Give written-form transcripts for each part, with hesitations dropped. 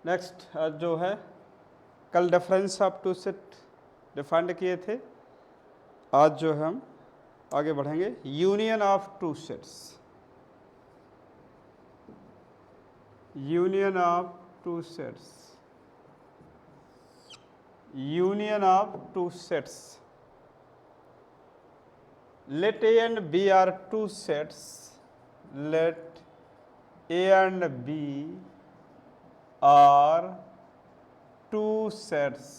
Next जो है कल difference of two set defined किए थे, आज जो है हम आगे बढ़ेंगे union of two sets. Union of two sets, union of two sets. Let A and B are two sets. Let A and B are two sets.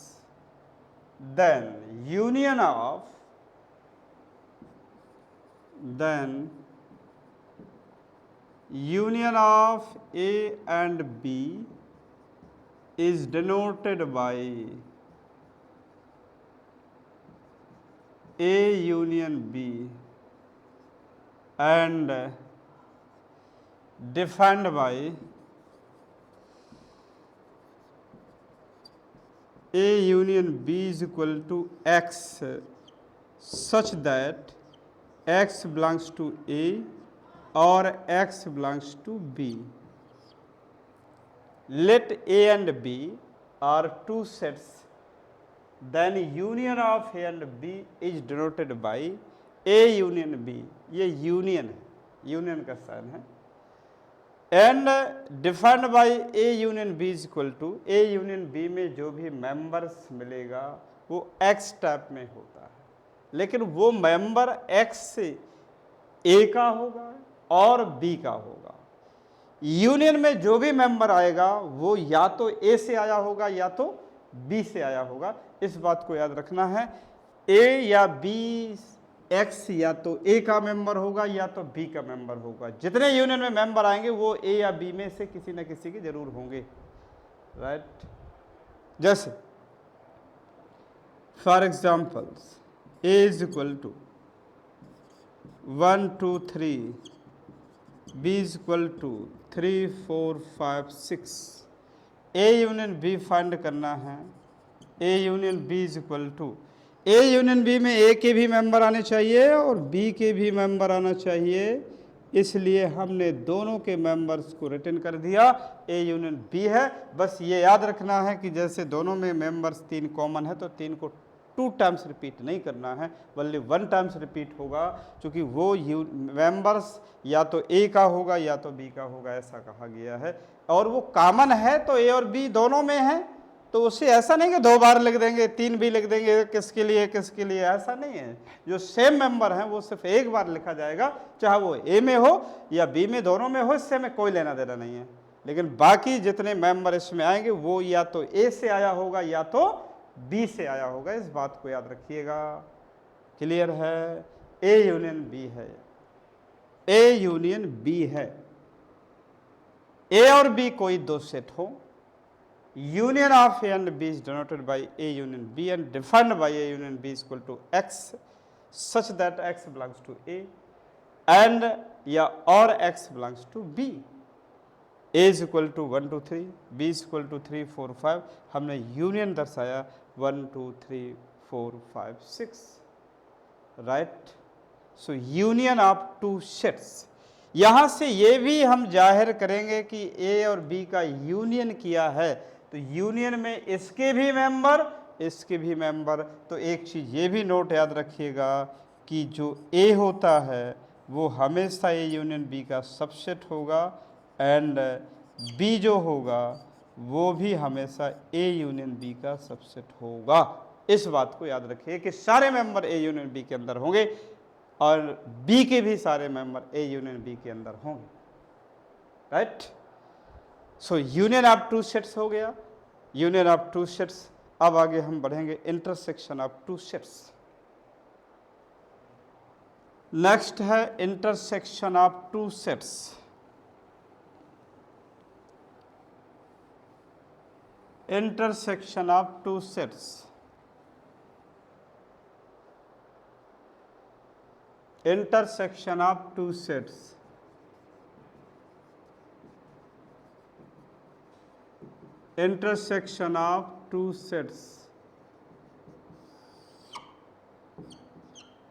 Then union of A and B is denoted by A union B and defined by A union B is equal to X such that X belongs to A or X belongs to B. Let A and B are two sets, then union of A and B is denoted by A union B. ये union है, union का sign है। And defined by A union B is equal to A union B में जो भी members मिलेगा वो X type में होता है, लेकिन वो मेंबर X से A का होगा और B का होगा। यूनियन में जो भी मेंबर आएगा वो या तो A से आया होगा या तो B से आया होगा। इस बात को याद रखना है। A या B, X या तो A का मेंबर होगा या तो B का मेंबर होगा। जितने यूनियन में मेंबर आएंगे वो A या B में से किसी न किसी के जरूर होंगे, राइट। जैसे for examples A is equal to 1 2 3, B is equal to 3 4 5 6। A union B find करना है। A union B is equal to A union B में A के भी मेंबर आने चाहिए और B के भी मेंबर आना चाहिए, इसलिए हमने दोनों के मेंबर्स को रिटर्न कर दिया। A यूनियन B है। बस ये याद रखना है कि जैसे दोनों में मेंबर्स 3 कॉमन है तो 3 को 2 टाइम्स रिपीट नहीं करना है, बल्कि 1 टाइम्स रिपीट होगा, क्योंकि वो मेंबर्स या तो A का होगा या तो B का होगा, ऐसा कहा गया है। और वो कॉमन है तो A और B दोनों में है, तो उसे ऐसा नहीं कि 2 बार लिख देंगे, 3 भी लिख देंगे, किसके लिए, ऐसा नहीं है। जो सेम मेंबर हैं वो सिर्फ एक बार लिखा जाएगा, चाहे वो A में हो या B में, दोनों में हो, इससे में कोई लेना देना नहीं है। लेकिन बाकी जितने मेंबर इसमें आएंगे वो या तो A से आया होगा या तो B से आया होगा, इस बात को याद रखिएगा। क्लियर है? A यूनियन B है, A यूनियन B है। A और B कोई दो सेट हो, union of A and B is denoted by A union B and defined by A union B is equal to X such that X belongs to A and या और X belongs to B. A is equal to 1 2 3, B is equal to 3 4 5। हमने union दर्शाया 1 2 3 4 5 6, right. So union of two sets. यहाँ से ये भी हम जाहिर करेंगे कि A और B का यूनियन किया है, तो यूनियन में इसके भी मेंबर, इसके भी मेंबर। तो एक चीज़ ये भी नोट याद रखिएगा कि जो A होता है वो हमेशा A यूनियन B का सबसेट होगा एंड B जो होगा वो भी हमेशा A यूनियन B का सबसेट होगा। इस बात को याद रखिए कि सारे मेंबर A यूनियन B के अंदर होंगे और B के भी सारे मेंबर A यूनियन B के अंदर होंगे, right. So union of two sets हो गया, यूनियन ऑफ टू सेट्स। अब आगे हम बढ़ेंगे intersection of two sets. Next है intersection of two sets. Intersection of two sets. Intersection of two sets। Intersection of two sets।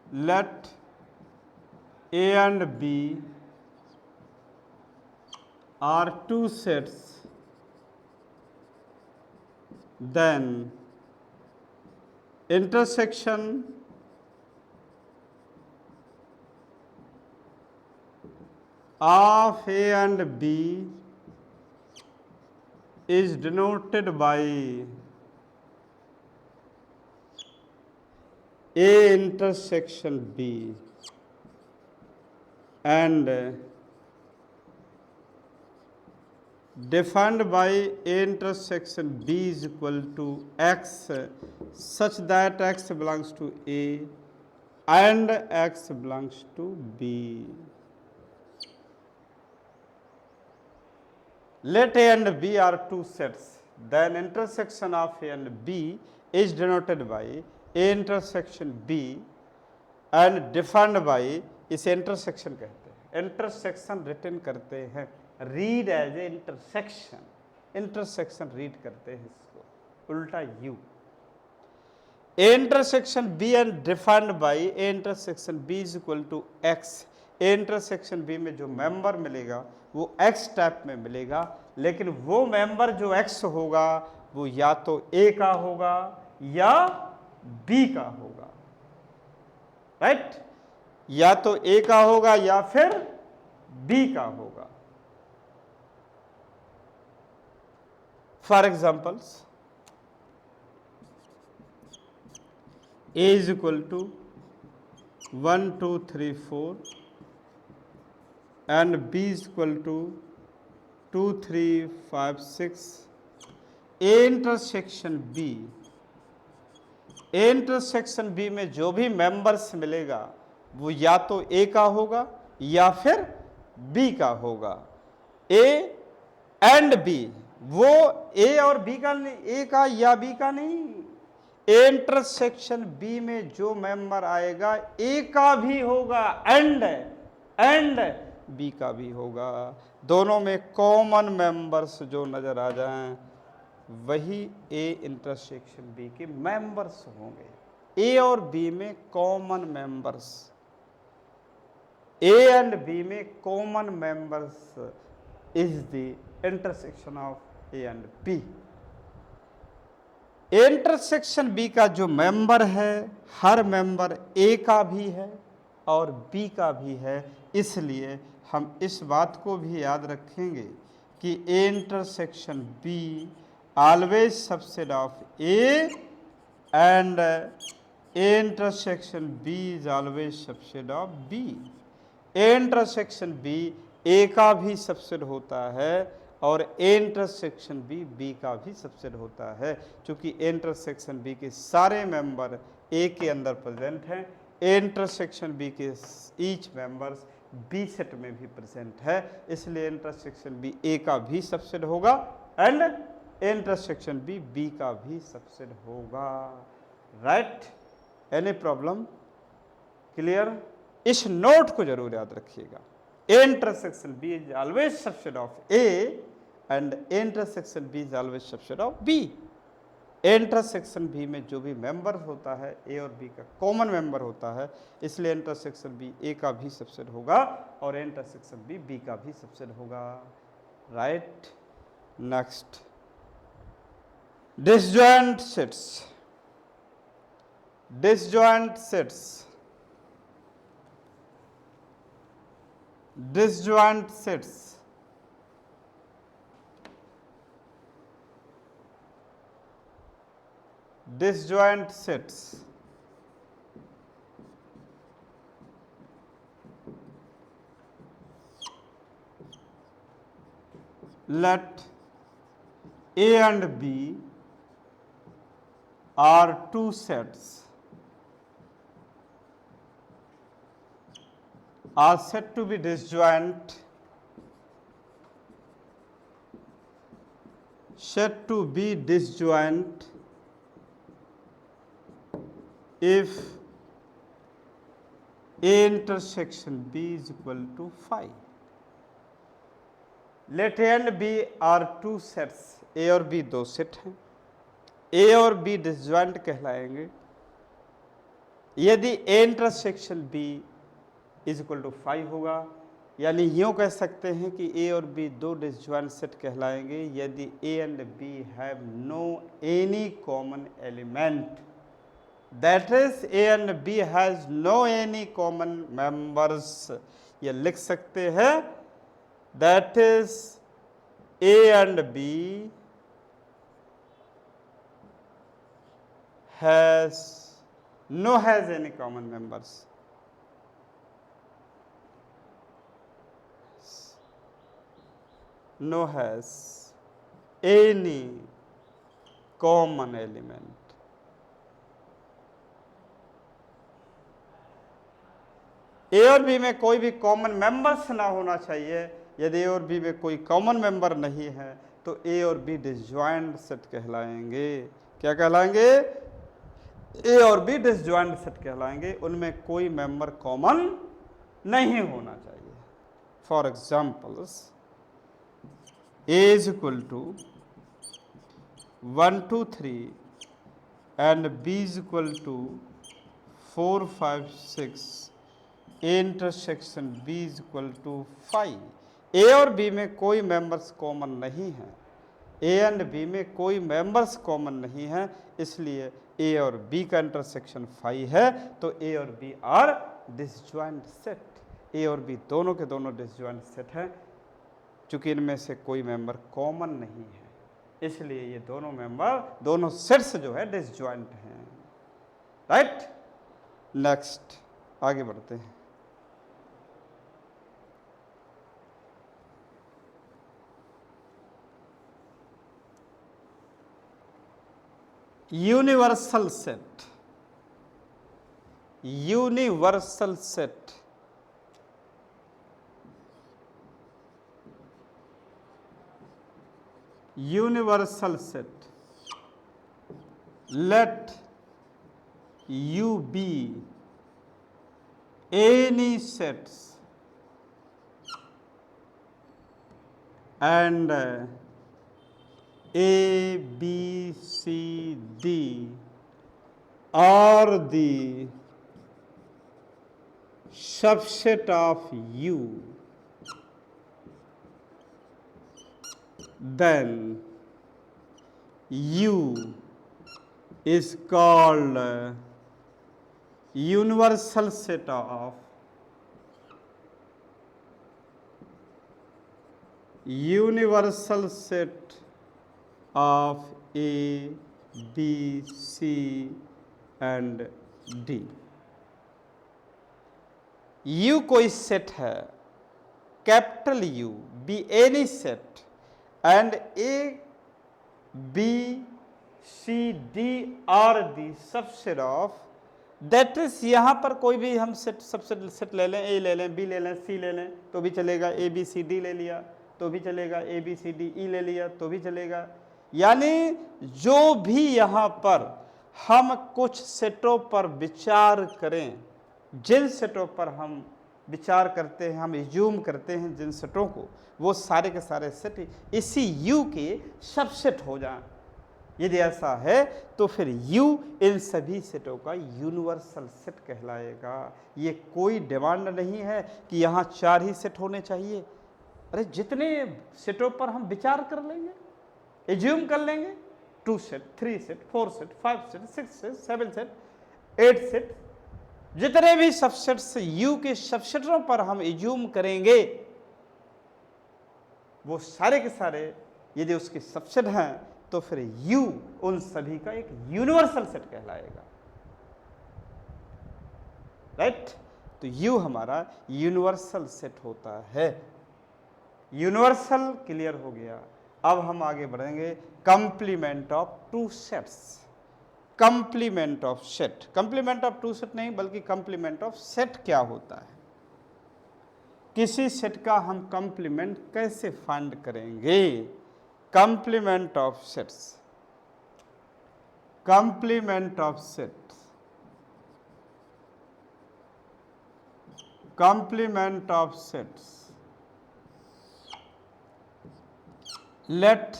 Let A and B are two sets, then intersection of A and B is denoted by A intersection B and defined by A intersection B is equal to X such that X belongs to A and X belongs to B. Let A and B are two sets, then intersection of A and B is denoted by A intersection B and defined by, इसे intersection कहते हैं, intersection written करते हैं, read as A intersection, intersection read करते हैं इसको उल्टा U. A intersection B and defined by A intersection B is equal to X. A intersection B में जो मेंबर मिलेगा वो एक्स टाइप में मिलेगा, लेकिन वो मेंबर जो एक्स होगा वो या तो ए का होगा या बी का होगा, राइट? या तो ए का होगा या फिर बी का होगा. For examples, A is equal to 1 2 3 4 and B is equal to 2 3 5 6. A intersection B, A intersection B में जो भी मेंबर्स मिलेगा वो या तो A का होगा या फिर B का होगा. A एंड B, वो A और B का नहीं, A का या B का नहीं. A इंटरसेक्शन B में जो मेंबर आएगा A का भी होगा एंड बी का भी होगा. दोनों में कॉमन मेंबर्स जो नजर आ जाएं वही ए इंटरसेक्शन बी के मेंबर्स होंगे. ए और बी में common members, A and B में common members is the intersection of A and B. A intersection B का जो मेंबर है हर मेंबर ए का भी है और बी का भी है. इसलिए हम इस बात को भी याद रखेंगे कि A intersection B always subset of A and A intersection B is always subset of B. A intersection B A का भी सबसेट होता है और ए इंटरसेक्शन बी बी का भी सबसेट होता है. चूंकि ए इंटरसेक्शन बी के सारे मेंबर ए के अंदर प्रेजेंट हैं, ए इंटरसेक्शन बी के ईच मेंबर्स बी सेट में भी प्रेजेंट है, इसलिए इंटरसेक्शन बी ए का भी सबसेट होगा एंड इंटरसेक्शन बी बी का भी सबसेट होगा, राइट? Any problem? क्लियर? इस नोट को जरूर याद रखिएगा. A intersection B is always subset of A and A intersection B is always subset of B. A intersection B में जो भी मेंबर होता है ए और बी का कॉमन मेंबर होता है, इसलिए इंटरसेक्शन बी ए का भी सबसेट होगा और ए इंटरसेक्शन बी बी का भी सबसेट होगा, right? Next, disjoint sets. Disjoint sets, disjoint sets disjoint sets. Let A and B are two sets, are said to be disjoint, said to be disjoint if A intersection B is equal to phi. Let A and B are two sets. A और B दो set हैं. A और B disjoint कहलाएंगे यदि A intersection B is equal to phi होगा यानी यूँ कह सकते हैं कि ए और बी दो डिसजॉइंट सेट कहलाएंगे यदि A and B have no any common element, that is A and B has no any common members. ये लिख सकते हैं that is A and B has any common members. No has any common element। A और B में कोई भी common members ना होना चाहिए। यदि ए और बी में कोई कॉमन मेंबर नहीं है तो ए और बी डिसजॉइंट सेट कहलाएंगे। क्या कहलाएंगे? ए और बी डिसजॉइंट सेट कहलाएंगे, उनमें कोई मेंबर कॉमन नहीं होना चाहिए। For examples, A is equal to 1 2 3 and B is equal to 4 5 6, A intersection B is equal to 5। A और B में कोई मेंबर्स कॉमन नहीं है, A एंड B में कोई मेंबर्स कॉमन नहीं है, इसलिए A और B का इंटरसेक्शन 5 है, तो A और B are disjoint set. A और B दोनों के दोनों डिसजॉइंट सेट हैं। चूंकि इनमें से कोई मेंबर कॉमन नहीं है, इसलिए ये दोनों मेंबर, दोनों सेट्स जो है डिसजॉइंट हैं। राइट, नेक्स्ट आगे बढ़ते हैं। Universal set. Universal set universal set, let U be any sets and A, B, C, D are the subset of U, then U is called universal set of A, B, C and D। U कोई set है, capital U, be any set and A, B, C, D are the subset of, that is यहाँ पर कोई भी हम set ले लें, A ले लें, B ले लें, C ले लें तो भी चलेगा, A, B, C, D ले लिया तो भी चलेगा, A, B, C, D, E ले लिया तो भी चलेगा। यानी जो भी यहाँ पर हम कुछ सेटों पर विचार करें, जिन सेटों पर हम विचार करते हैं, हम एज्यूम करते हैं जिन सेटों को, वो सारे के सारे सेट इसी U के सबसेट हो जाएं। यदि ऐसा है तो फिर U इन सभी सेटों का यूनिवर्सल सेट कहलाएगा। ये कोई डिमांड नहीं है कि यहाँ 4 ही सेट होने चाहिए। अरे जितने सेटों पर हम विचार कर लेंगे, एज्यूम कर लेंगे, 2 set, 3 set, 4 set, 5 set, 6 set, 7 set, 8 set, जितने भी सबसेट्स U के सबसेटों पर हम एज्यूम करेंगे, वो सारे के सारे यदि उसके सबसेट हैं तो फिर U उन सभी का एक यूनिवर्सल सेट कहलाएगा। राइट, तो U हमारा यूनिवर्सल सेट होता है। यूनिवर्सल क्लियर हो गया। अब हम आगे बढ़ेंगे complement of 2 sets. Complement of set, complement of 2 set नहीं बल्कि कंप्लीमेंट ऑफ सेट क्या होता है, किसी सेट का हम कंप्लीमेंट कैसे फाइंड करेंगे। Complement of sets, complement of set, complement of sets, let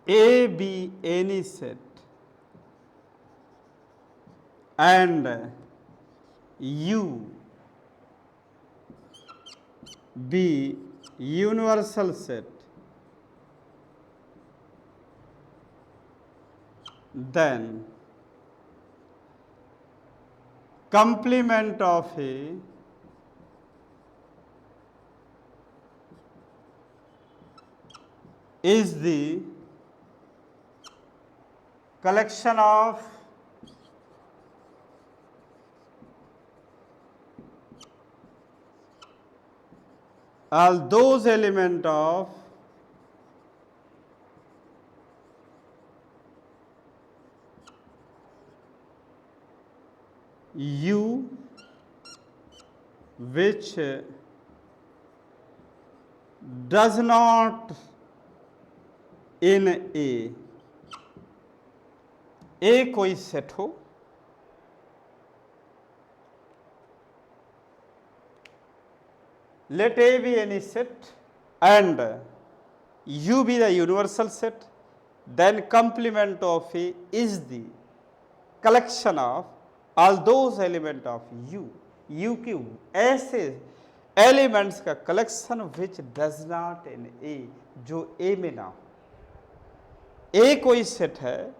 A be any set and U be universal set, then complement of A is the collection of all those elements of U which does not in A कोई set हो, let A be any set and U be the universal set, then complement of A is the collection of all those elements of U के ऐसे elements का collection which does not in A, जो A में ना हो। ए कोई set है,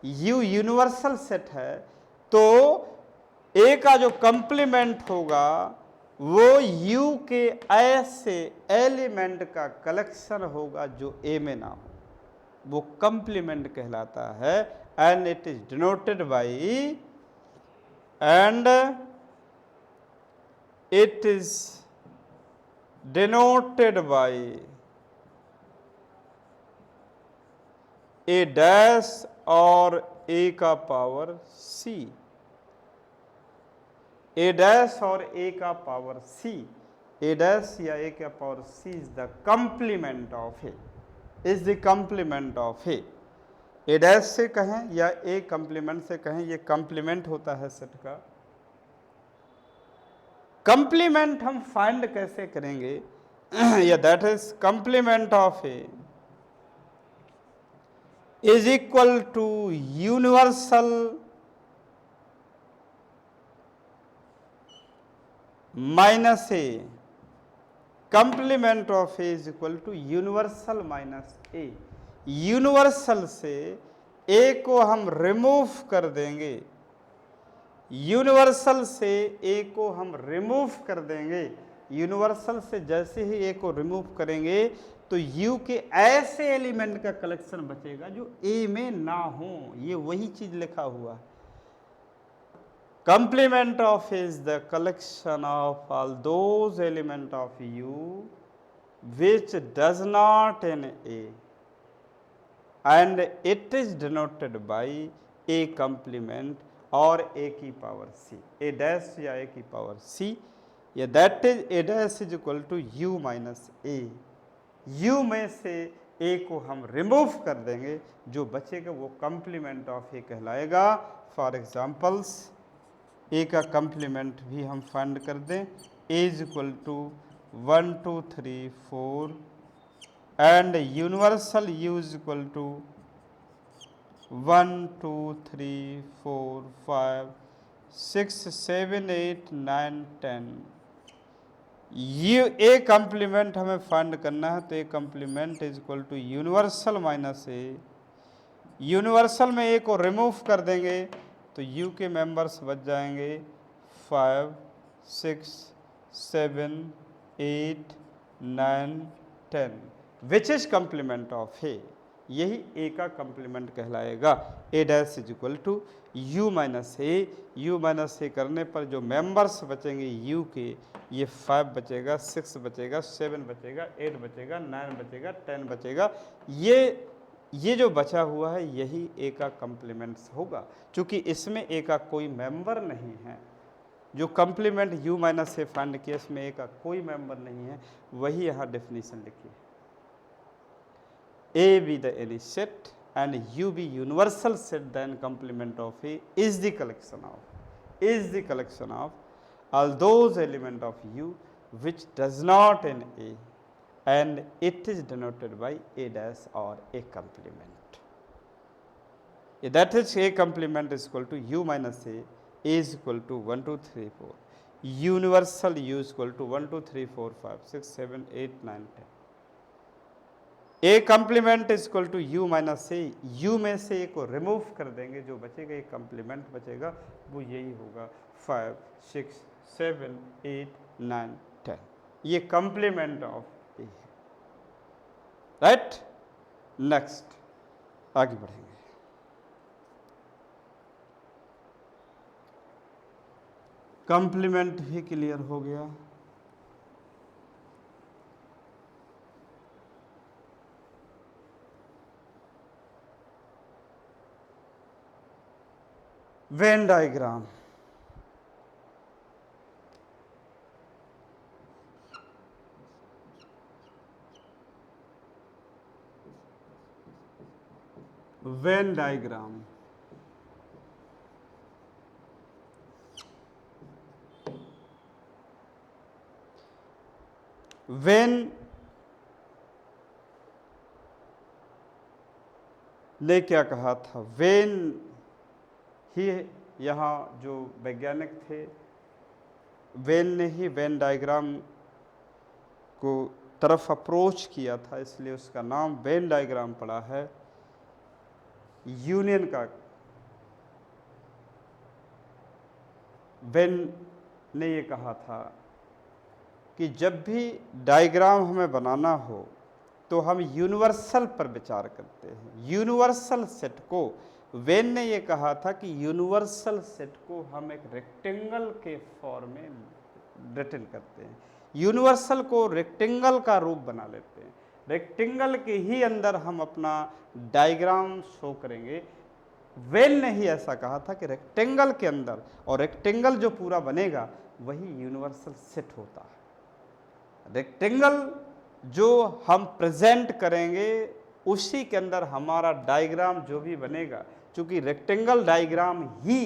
you universal set है, तो ए का जो कंप्लीमेंट होगा वो यू के ऐसे एलिमेंट का कलेक्शन होगा जो ए में ना हो, वो कंप्लीमेंट कहलाता है। And it is denoted by A dash और ए का पावर सी, ए डैश और ए का पावर सी, ए डैश या ए का power C is the complement of A, is the complement of A. A dash से कहें या ए कंप्लीमेंट से कहें, ये कंप्लीमेंट होता है सेट का। कंप्लीमेंट हम फाइंड कैसे करेंगे, या that is complement of A is equal to universal minus A, complement of A is equal to universal minus A। Universal से A को हम रिमूव कर देंगे, यूनिवर्सल से A को हम रिमूव कर देंगे, यूनिवर्सल से जैसे ही A को रिमूव करेंगे तो U के ऐसे एलिमेंट का कलेक्शन बचेगा जो A में ना हो। ये वही चीज लिखा हुआ है। Complement of is the collection of all those element of U which does not in A and it is denoted by A complement और A की पावर C, A डैश या A की पावर C, या that is A dash is equal to U minus A। U में से A को हम remove कर देंगे, जो बचेगा वो कंप्लीमेंट ऑफ A कहलाएगा। फॉर एग्जाम्पल्स A का कंप्लीमेंट भी हम फाइंड कर दें, A is equal to 1 2 3 4 and universal U is equal to 1 2 3 4 5 6 7 8 9 10। ये ए कंप्लीमेंट हमें फाइंड करना है, तो A complement is equal to universal minus A. Universal में ए को रिमूव कर देंगे तो यू के मेंबर्स बच जाएंगे 5 6 7 8 9 10 which is complement of A. यही ए का कंप्लीमेंट कहलाएगा। A dash is equal to U minus A. U minus A करने पर जो मेंबर्स बचेंगे यू के, ये 5 बचेगा, 6 बचेगा, 7 बचेगा, 8 बचेगा, 9 बचेगा, 10 बचेगा। ये जो बचा हुआ है यही ए का कंप्लीमेंट्स होगा। क्योंकि इसमें ए का कोई मेंबर नहीं है, जो complement you minus A find किया इसमें ए का कोई मेंबर नहीं है, वही यहाँ डेफिनेशन लिखी है। A be the any set and U be universal set, then complement of A is the collection of all those element of U which does not in A and it is denoted by A dash or A complement. That is A complement is equal to U minus A is equal to 1 2 3 4. Universal U equal to 1 2 3 4 5 6 7 8 9 10। A complement equal to U minus A, U में से ए को remove कर देंगे, जो बचेगा एक complement बचेगा, वो यही होगा 5 6 7 8 9 10। ये कम्प्लीमेंट ऑफ ए है, राइट। नेक्स्ट आगे बढ़ेंगे। कम्प्लीमेंट भी क्लियर हो गया। Venn diagram, Venn diagram when ने क्या कहा था, वेन ही यहाँ जो वैज्ञानिक थे, वेन ने ही वेन डायग्राम को तरफ अप्रोच किया था, इसलिए उसका नाम वेन डायग्राम पड़ा है। यूनियन का, वेन ने ये कहा था कि जब भी डायग्राम हमें बनाना हो तो हम यूनिवर्सल पर विचार करते हैं। यूनिवर्सल सेट को, वेन ने ये कहा था कि यूनिवर्सल सेट को हम एक रेक्टेंगल के फॉर्म में रिटन करते हैं, यूनिवर्सल को रेक्टेंगल का रूप बना लेते हैं, रेक्टेंगल के ही अंदर हम अपना डायग्राम शो करेंगे। वेन ने ही ऐसा कहा था कि रेक्टेंगल के अंदर, और रेक्टेंगल जो पूरा बनेगा वही यूनिवर्सल सेट होता है। रेक्टेंगल जो हम प्रेजेंट करेंगे उसी के अंदर हमारा डायग्राम जो भी बनेगा, क्योंकि रेक्टेंगल डायग्राम ही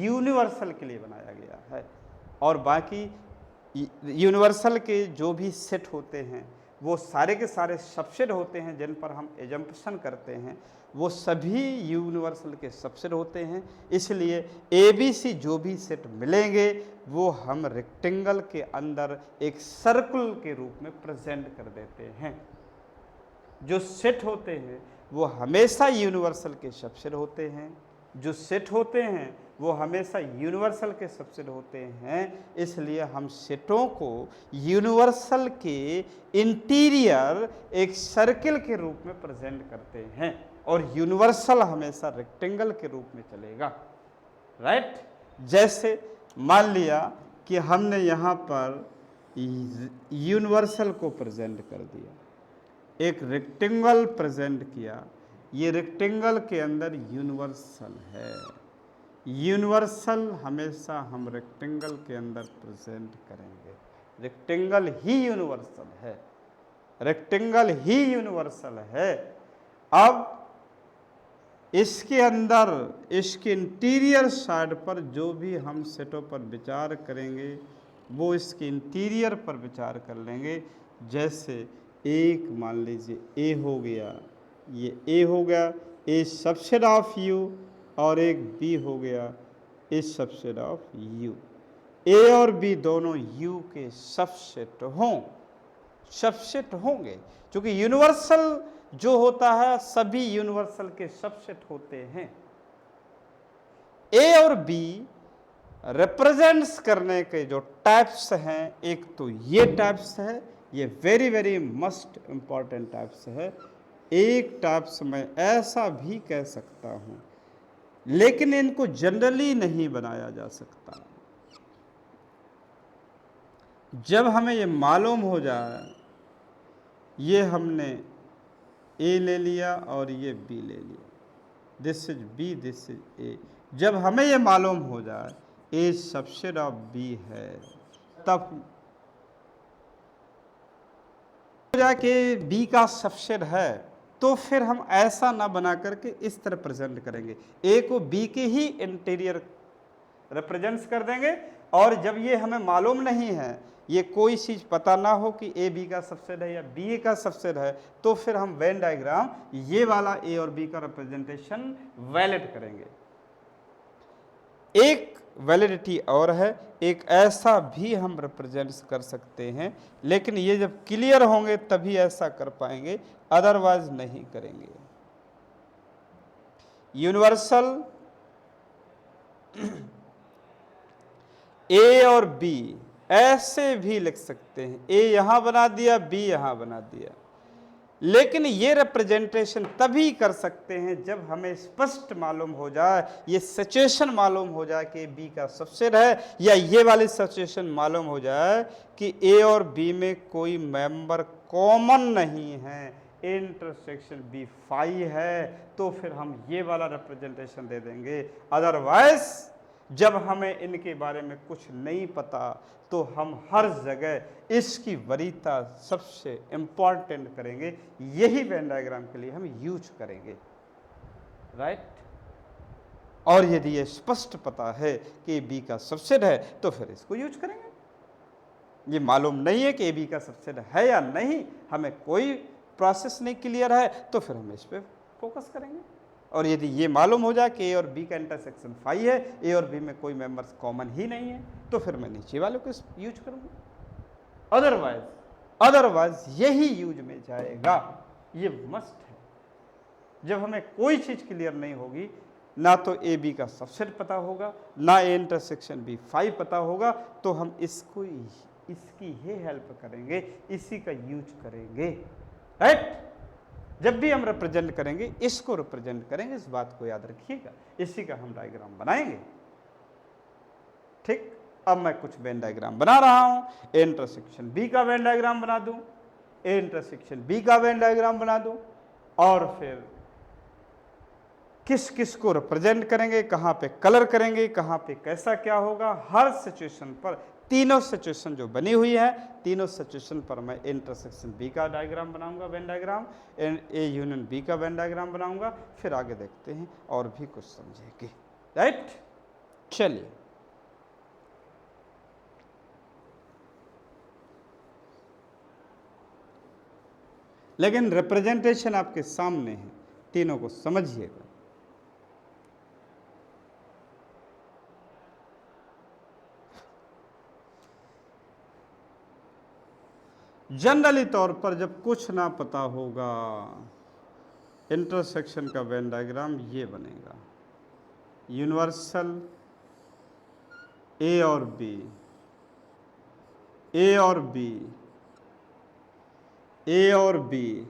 यूनिवर्सल के लिए बनाया गया है, और बाकी यूनिवर्सल के जो भी सेट होते हैं वो सारे के सारे सबसेट होते हैं, जिन पर हम एजम्पशन करते हैं वो सभी यूनिवर्सल के सबसेट होते हैं। इसलिए ABC जो भी सेट मिलेंगे वो हम रेक्टेंगल के अंदर एक सर्कल के रूप में प्रेजेंट कर देते हैं। जो सेट होते हैं वो हमेशा यूनिवर्सल के सबसेट होते हैं, जो सेट होते हैं वो हमेशा यूनिवर्सल के सबसेट होते हैं। इसलिए हम सेटों को यूनिवर्सल के इंटीरियर एक सर्कल के रूप में प्रेजेंट करते हैं, और यूनिवर्सल हमेशा रेक्टेंगल के रूप में चलेगा, राइट। जैसे मान लिया कि हमने यहाँ पर यूनिवर्सल को प्रेजेंट कर दिया, एक रेक्टेंगल प्रेजेंट किया, ये रेक्टेंगल के अंदर यूनिवर्सल है, यूनिवर्सल हमेशा हम रेक्टेंगल के अंदर प्रेजेंट करेंगे। रेक्टेंगल ही यूनिवर्सल है, रेक्टेंगल ही यूनिवर्सल है। अब इसके अंदर, इसके इंटीरियर साइड पर जो भी हम सेटों पर विचार करेंगे वो इसके इंटीरियर पर विचार कर लेंगे। जैसे एक मान लीजिए ए हो गया, ये ए हो गया, ए सबसेट ऑफ यू, और एक बी हो गया, ए सबसेट ऑफ यू। ए और बी दोनों यू के सबसेट होंगे, क्योंकि यूनिवर्सल जो होता है सभी यूनिवर्सल के सबसेट होते हैं। ए और बी रिप्रेजेंट्स करने के जो टाइप्स हैं, एक तो ये टाइप्स है, ये very very must important types है। एक टाइप्स में ऐसा भी कह सकता हूँ, लेकिन इनको जनरली नहीं बनाया जा सकता। जब हमें ये मालूम हो जाए, ये हमने ए ले लिया और ये बी ले लिया, this is B, this is A, जब हमें ये मालूम हो जाए ए सबसेट ऑफ बी है, तब जाके बी का सबसेट है, तो फिर हम ऐसा ना बना करके इस तरह प्रेजेंट करेंगे, ए को बी के ही इंटीरियर रिप्रेजेंट्स कर देंगे। और जब ये हमें मालूम नहीं है, ये कोई चीज़ पता ना हो कि ए बी का सबसेट है या बी ए का सबसेट है, तो फिर हम वेन डायग्राम ये वाला ए और बी का रिप्रेजेंटेशन वैलिड करेंगे। एक वैलिडिटी और है, एक ऐसा भी हम रिप्रेजेंट कर सकते हैं, लेकिन ये जब क्लियर होंगे तभी ऐसा कर पाएंगे, अदरवाइज नहीं करेंगे। यूनिवर्सल ए और बी ऐसे भी लिख सकते हैं, ए यहां बना दिया, बी यहां बना दिया, लेकिन ये रिप्रेजेंटेशन तभी कर सकते हैं जब हमें स्पष्ट मालूम हो जाए, ये सिचुएशन मालूम हो जाए कि बी का सबसेट है, या ये वाली सिचुएशन मालूम हो जाए कि ए और बी में कोई मेंबर कॉमन नहीं है, इंटरसेक्शन बी फाई है, तो फिर हम ये वाला रिप्रेजेंटेशन दे देंगे। अदरवाइज जब हमें इनके बारे में कुछ नहीं पता तो हम हर जगह इसकी वरीयता सबसे इंपॉर्टेंट करेंगे, यही वेन डायग्राम के लिए हम यूज करेंगे, राइट। और यदि ये स्पष्ट पता है कि बी का सबसेट है तो फिर इसको यूज करेंगे। ये मालूम नहीं है कि ए बी का सबसेट है या नहीं, हमें कोई प्रोसेस नहीं क्लियर है, तो फिर हम इस पर फोकस करेंगे। और यदि ये मालूम हो जाए कि ए और बी का इंटरसेक्शन फाई है, ए और बी में कोई मेंबर्स कॉमन ही नहीं है, तो फिर मैं नीचे वालों को यूज करूंगा। अदरवाइज यही यूज में जाएगा, ये मस्ट है। जब हमें कोई चीज क्लियर नहीं होगी, ना तो ए बी का सबसेट पता होगा, ना ए इंटरसेक्शन बी फाई पता होगा, तो हम इसकी ही हेल्प करेंगे, इसी का यूज करेंगे, राइट। जब भी हम रिप्रेजेंट करेंगे इसको रिप्रेजेंट करेंगे, इस बात को याद रखिएगा, इसी का हम डायग्राम बनाएंगे, ठीक। अब मैं कुछ वेन डायग्राम बना रहा हूं, ए इंटरसेक्शन बी का वेन डायग्राम बना दूं, ए इंटरसेक्शन बी का वेन डायग्राम बना दूं, और फिर किस किस को रिप्रेजेंट करेंगे, कहां पे कलर करेंगे, कहां पे कैसा क्या होगा, हर सिचुएशन पर, तीनों सिचुएशन जो बनी हुई है, तीनों सिचुएशन पर मैं इंटरसेक्शन बी का डायग्राम बनाऊंगा, Venn diagram, A union B का वेन डायग्राम बनाऊंगा, फिर आगे देखते हैं और भी कुछ समझेंगे, राइट। चलिए, लेकिन रिप्रेजेंटेशन आपके सामने है, तीनों को समझिएगा। जनरली तौर पर जब कुछ ना पता होगा, इंटरसेक्शन का वेन डायग्राम ये बनेगा, यूनिवर्सल ए और बी, ए और बी, ए और बी,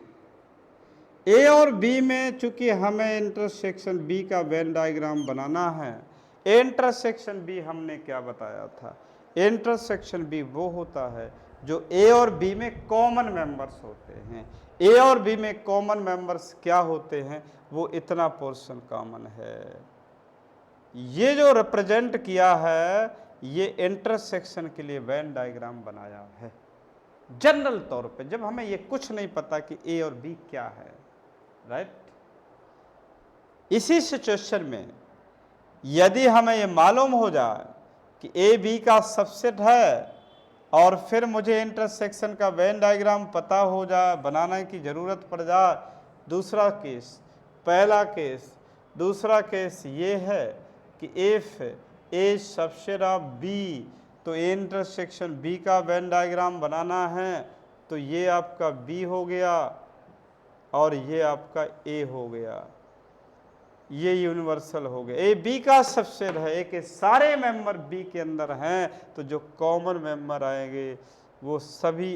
ए और बी में चूंकि हमें इंटरसेक्शन बी का वेन डायग्राम बनाना है, इंटरसेक्शन बी हमने क्या बताया था, इंटरसेक्शन बी वो होता है जो ए और बी में कॉमन मेंबर्स होते हैं। ए और बी में कॉमन मेंबर्स क्या होते हैं, वो इतना पोर्शन कॉमन है। ये जो रिप्रेजेंट किया है, ये इंटरसेक्शन के लिए वेन डायग्राम बनाया है। जनरल तौर पे जब हमें ये कुछ नहीं पता कि ए और बी क्या है, राइट, इसी सिचुएशन में यदि हमें ये मालूम हो जाए कि ए बी का सबसेट है, और फिर मुझे इंटरसेक्शन का वेन डायग्राम पता हो जाए, बनाने की ज़रूरत पड़ जाए, दूसरा केस, पहला केस, दूसरा केस ये है कि if A subset of B, तो ए इंटरसेक्शन बी का वेन डायग्राम बनाना है, तो ये आपका बी हो गया और ये आपका ए हो गया, ये यूनिवर्सल हो गया। ए बी का सबसेट है, ए के सारे मेंबर बी के अंदर हैं, तो जो कॉमन मेंबर आएंगे वो सभी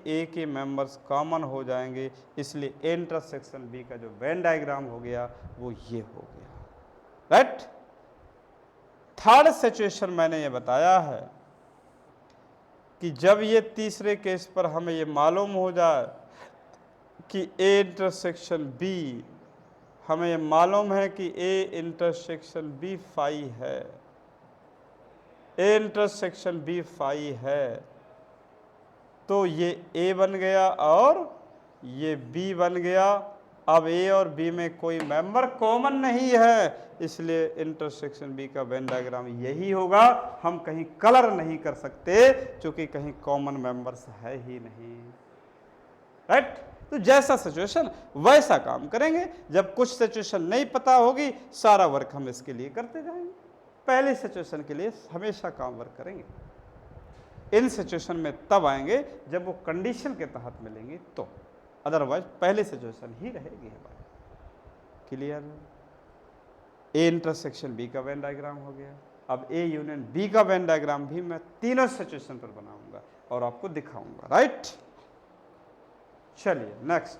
ए के मेंबर्स कॉमन हो जाएंगे, इसलिए इंटरसेक्शन बी का जो वेन डायग्राम हो गया वो ये हो गया, राइट। थर्ड सिचुएशन मैंने ये बताया है कि जब ये तीसरे केस पर हमें ये मालूम हो जाए कि ए इंटरसेक्शन बी, हमें ये मालूम है कि ए इंटरसेक्शन बी फाई है, ए इंटरसेक्शन बी फाई है, तो ये ए बन गया और ये बी बन गया। अब ए और बी में कोई मेंबर कॉमन नहीं है, इसलिए इंटरसेक्शन बी का वेन डायग्राम यही होगा। हम कहीं कलर नहीं कर सकते क्योंकि कहीं कॉमन मेंबर्स है ही नहीं, राइट। तो जैसा सिचुएशन वैसा काम करेंगे। जब कुछ सिचुएशन नहीं पता होगी, सारा वर्क हम इसके लिए करते जाएंगे। पहले सिचुएशन के लिए हमेशा काम वर्क करेंगे। इन सिचुएशन में तब आएंगे जब वो कंडीशन के तहत मिलेंगे तो, अदरवाइज पहले सिचुएशन ही रहेगी हमारी। क्लियर? ए इंटरसेक्शन बी का वेन डायग्राम हो गया। अब ए यूनियन बी का वेन डायग्राम भी मैं तीनों सिचुएशन पर बनाऊंगा और आपको दिखाऊंगा। राइट, चलिए नेक्स्ट।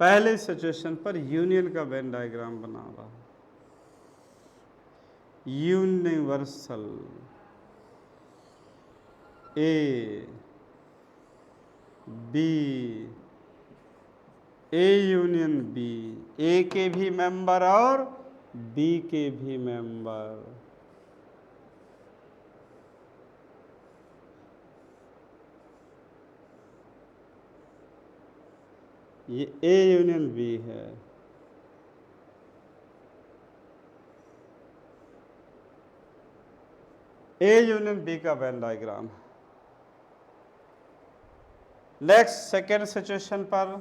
पहले सिचुएशन पर यूनियन का वेन डायग्राम बना रहा हूं। Universal A B, A union B, A के भी मेंबर और बी के भी मेंबर। ये ए यूनियन बी है, ए यूनियन बी का Venn diagram. Next second situation पर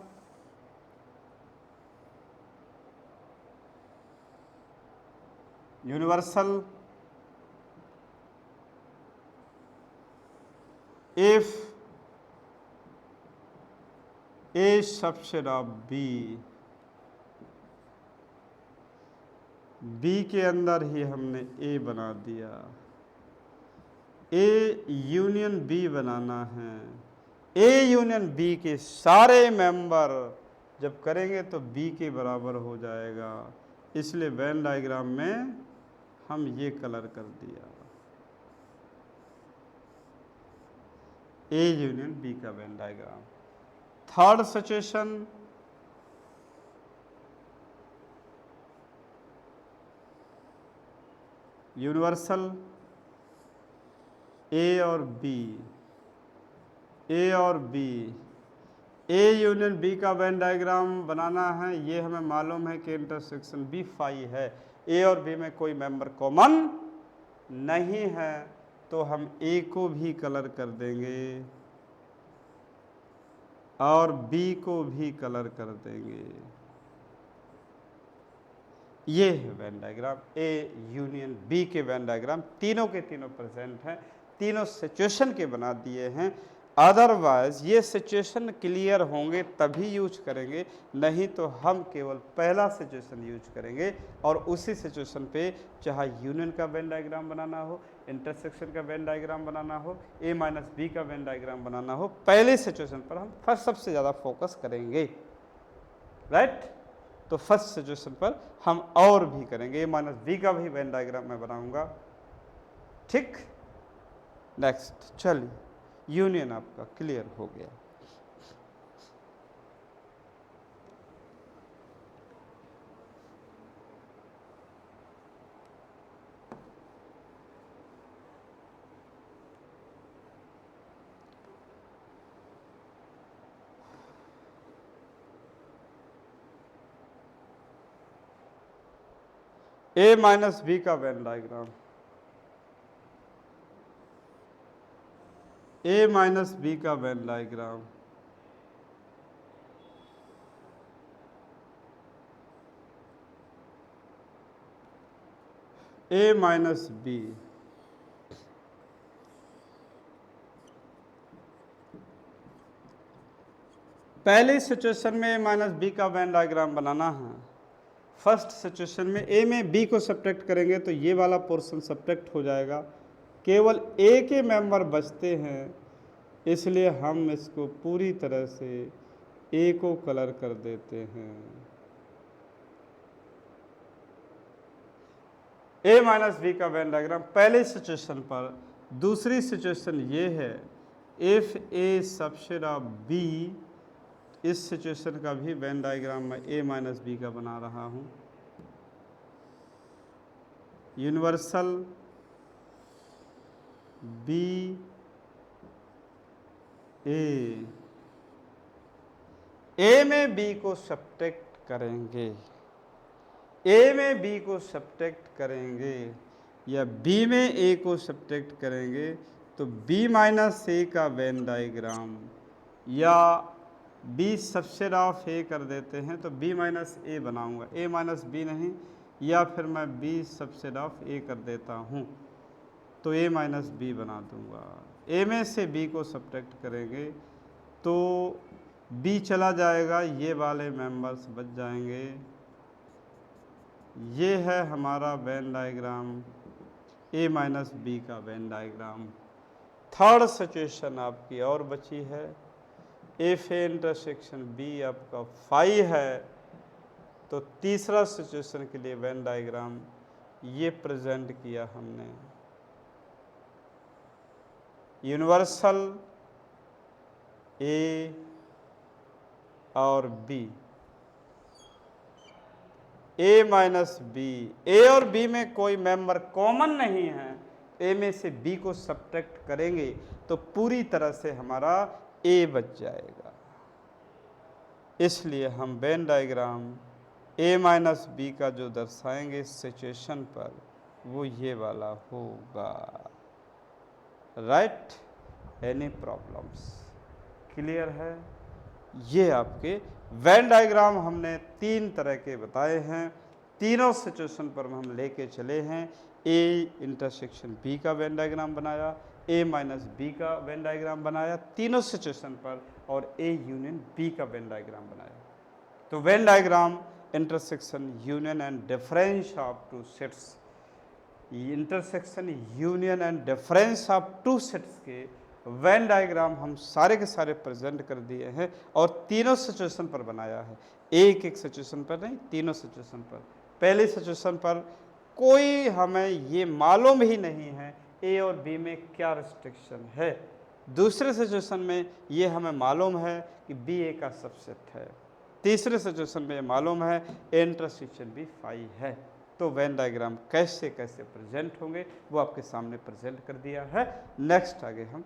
universal if A subset of B, B के अंदर ही हमने ए बना दिया। ए यूनियन बी बनाना है। ए यूनियन बी के सारे मेंबर जब करेंगे तो बी के बराबर हो जाएगा, इसलिए वेन डायग्राम में हम ये कलर कर दिया। ए यूनियन बी का Venn diagram. Third situation universal A और बी, ए और बी, ए यूनियन बी का वेन डायग्राम बनाना है। ये हमें मालूम है कि इंटरसेक्शन बी फाई है, ए और बी में कोई मेंबर कॉमन नहीं है, तो हम ए को भी कलर कर देंगे और बी को भी कलर कर देंगे। ये है Venn diagram A union B के वेन डायग्राम। तीनों के तीनों प्रेजेंट हैं, तीनों सिचुएशन के बना दिए हैं। अदरवाइज ये सिचुएशन क्लियर होंगे तभी यूज करेंगे, नहीं तो हम केवल पहला सिचुएशन यूज करेंगे और उसी सिचुएशन पे चाहे यूनियन का वेन डायग्राम बनाना हो, इंटरसेक्शन का वेन डायग्राम बनाना हो, ए माइनस बी का वेन डायग्राम बनाना हो, पहले सिचुएशन पर हम फर्स्ट सबसे ज़्यादा फोकस करेंगे। राइट, तो फर्स्ट सिचुएशन पर हम और भी करेंगे। ए माइनस बी का भी वेन डायग्राम मैं बनाऊंगा। ठीक, नेक्स्ट। चलिए, यूनियन आपका क्लियर हो गया। ए माइनस बी का Venn diagram, A minus B का Venn diagram. A minus B, पहली सिचुएशन में ए माइनस बी का वेन डायग्राम बनाना है। फर्स्ट सिचुएशन में ए में बी को सब्ट्रैक्ट करेंगे तो ये वाला पोर्शन सब्ट्रैक्ट हो जाएगा, केवल ए के मेंबर बचते हैं, इसलिए हम इसको पूरी तरह से ए को कलर कर देते हैं। ए माइनस बी का वेन डायग्राम पहले सिचुएशन पर। दूसरी सिचुएशन ये है, if A subset of B, इस सिचुएशन का भी वेन डायग्राम मैं ए माइनस बी का बना रहा हूं। यूनिवर्सल बी ए, ए में बी को सब्ट्रैक्ट करेंगे, ए में बी को सब्ट्रैक्ट करेंगे या बी में ए को सब्ट्रैक्ट करेंगे तो बी माइनस ए का वेन डायग्राम, या बी सबसेट ऑफ ए कर देते हैं तो बी माइनस ए बनाऊंगा, ए माइनस बी नहीं, या फिर मैं बी सबसेट ऑफ ए कर देता हूँ तो ए माइनस बी बना दूंगा। ए में से बी को सब्ट्रैक्ट करेंगे तो बी चला जाएगा, ये वाले मेंबर्स बच जाएंगे। ये है हमारा when diagram, A minus B का वेन डायग्राम। थर्ड सिचुएशन आपकी और बची है, एफ ए इंटरसेक्शन बी आपका फाई है, तो तीसरा सिचुएशन के लिए वेन डायग्राम ये प्रेजेंट किया हमने। यूनिवर्सल ए और B, A minus B, A और बी में कोई मेंबर कॉमन नहीं है, ए में से बी को सब्ट्रैक्ट करेंगे तो पूरी तरह से हमारा ए बच जाएगा। इसलिए हम Venn diagram A minus B का जो दर्शाएंगे इस सिचुएशन पर वो ये वाला होगा। Right, any problems? क्लियर है? ये आपके वेन डायग्राम हमने तीन तरह के बताए हैं, तीनों सिचुएशन पर हम लेके चले हैं। ए इंटरसेक्शन बी का वेन डायग्राम बनाया, ए माइनस बी का वेन डायग्राम बनाया तीनों सिचुएशन पर, और ए यूनियन बी का वेन डायग्राम बनाया। तो Venn diagram intersection union and difference of two sets, intersection union and difference of two sets के वेन डायग्राम हम सारे के सारे प्रेजेंट कर दिए हैं और तीनों सिचुएशन पर बनाया है, एक एक सिचुएशन पर नहीं, तीनों सिचुएशन पर। पहली सिचुएशन पर कोई हमें ये मालूम ही नहीं है ए और बी में क्या रिस्ट्रिक्शन है, दूसरे सिचुएशन में ये हमें मालूम है कि बी ए का सबसेट है, तीसरे सिचुएशन में ये मालूम है ए इंटरसेक्शन बी फाई है। तो वेन डायग्राम कैसे कैसे प्रेजेंट होंगे वो आपके सामने प्रेजेंट कर दिया है। नेक्स्ट आगे हम